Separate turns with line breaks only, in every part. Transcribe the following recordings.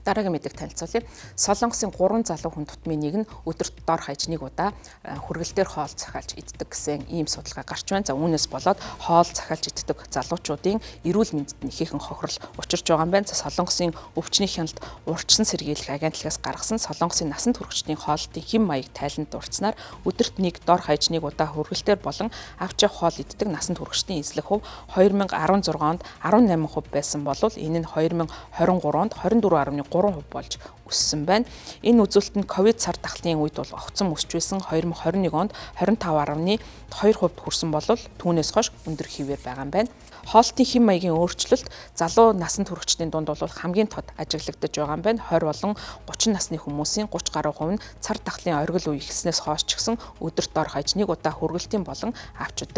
Дараагийн мэдээг танилцуулъя. Солонгосын 3 залуу хүн тутмын нэг нь өдөрт дор хаяж 1 удаа хүргэл дээр хоол захиалж иддэг гэсэн ийм судалгаа гарч байна. За үүнээс болоод хоол захиалж иддэг залуучуудын эрүүл мэндэд ихээхэн хохирол учирч байгаа юм байна. За Солонгосын өвчний хяналт урьдчилан сэргийлэх агентлагаас гаргасан Солонгосын насан туршидчдын хоолтын хэм маяг тайланд дурдсанаар өдөрт 1 дор хаяж 1 удаа хүргэл дээр болон авч явах хоол иддэг насан туршидчдын эзлэх хөв 2016 онд 18% байсан бол энэ нь 2023 онд 24.3% болж өссөн байна. Энэ үзүүлэлт нь ковид сар дахлын үед бол огцом өсч байсан 2021 онд 25.2% хүрсэн бол түүнээс хойш өндөр хэвээр байгаа юм байна. Хоолтын хэм маягийн өөрчлөлт залуу насан туршидчдын дунд бол хамгийн тод ажиглагдаж байгаа юм байна. 20 болон 30 насны хүмүүсийн 30 гаруй хувь нь цар тахлын оргил үе ихснээс хойш ч гэсэн өдөрт дор хаяж 1 удаа хүргэлтийн болон авч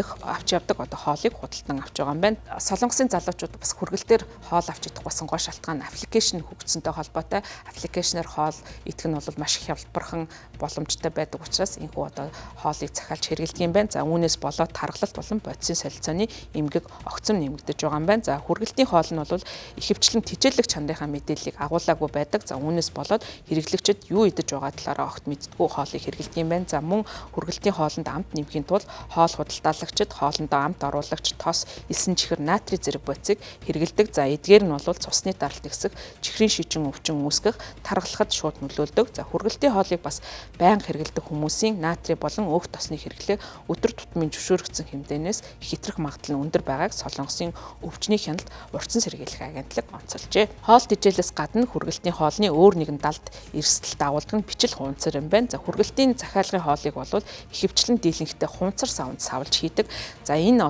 явдаг хоолыг худалдан авч байгаа юм байна. Солонгосын залуучууд бас хүргэлтээр хоол авч идэх басан гол шалтгаан аппликейшн хөгжсөнтэй холбоотой. Аппликейшнээр хоол идэх нь бол маш их хялбархан боломжтой байдаг учраас энэхүү хоолыг захиалж хэрэглэдэг юм байна. За үүнээс болоод тархалт болон бодисын солилцооны эмгэг огцом нэмэгдэж байгаа юм байна. За хүргэлтийн хоол нь бол ихэвчлэн тижээлэг чандынхаа мэдээллийг агуулаагүй байдаг. За үүнээс болоод хэрэглэгчид юу идэж байгаа талаараа огт мэддэггүй хоолыг хэрэглэдэг юм байна. За мөн хүргэлтийн хоолнд амт нэмэхийн тулд хоол худалдаалагчид хоолндоо амт оруулагч тос, элсэн чихэр, натрий зэрэг бодисыг хэрэглэдэг. За эдгээр нь бол цусны даралт ихсэх, чихрийн шижин өвчин үүсгэх, тархалахад шууд нөлөөлдөг. За хүргэлтийн хоолыг бас байнга хэрэглэдэг хүмүүсийн натрий болон өөх тосны хэрэглээ өдөр тутмын зөвшөөрөгдсөн хэмжээнээс хэтрэх магадлал нь өндөр байгааг Солонгосын өвчний хяналт урьдчилан сэргийлэх агентлаг онцолжээ. Хоол тэжээлээс гадна хүргэлтийн хоолны өөр нэгэн далд эрсдэлт агуулдаг нь бичил хунцар юм байна. За хүргэлтийн захиалгын хоолыг бол ихэвчлэн дийлэнхтэй хунцар савнд савлж хийдэг. За энэ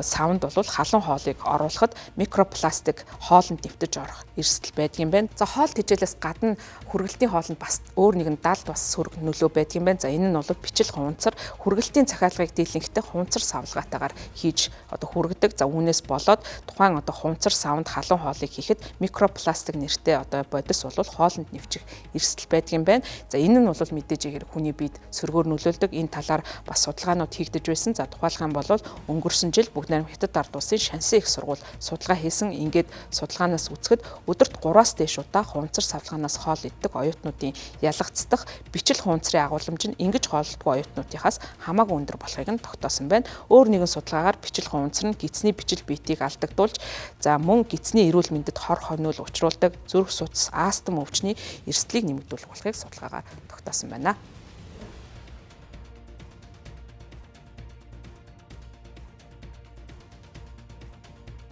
савнд бол халуун хоолыг оруулахад микропластик хоолнд нэвтэж орох эрсдэл байдаг юм байна. За хоол тэжээлээс гадна хүргэлтийн хоолнд бас өөр нэгэн далд бас сөрөг нөлөө байдаг юм байна. За энэ нь бол бичил хунцар хүргэлтийн захиалгыг дийлэнхтэй хунцар савлгаатайгаар хийж хүргэдэг. За үүнээс болоод тухайн хунцар савнд халуун хоолыг хийхэд микропластик нэртэй бодис бол хоолнд нэвчих эрсдэл байдаг юм байна. За энэ нь бол мэдээж игээр хүний биед сөргөөр нөлөөлдөг. Энэ талаар бас судалгаанууд хийгдэж байсан. За тухайлх юм бол өнгөрсөн жил Бүгд найрамд Хятад ард улсын Шанси их сургууль судалгаа хийсэн. Ингээд судалгаанаас үзэхэд өдөрт 3-аас дээш удаа хунцар савлгаанаас хоол иддэг оюутнуудын ялгацдах бичил хунцрын агуулмж нь ингэж хооллдгүй оюутнуудынхаас хамаагүй өндөр болохыг нь тогтоосон байна. Өөр нэгэн судалгаагаар бичил хунцар нь гидсний бичил биетийг алдагдуулж, за мөн гидсний эрүүл мэндэд хор хоньуул учруулдаг зүрх судас астм өвчний эрсдлийг нэмэгдүүлэх болохыг судалгаагаар тогтоосон байна.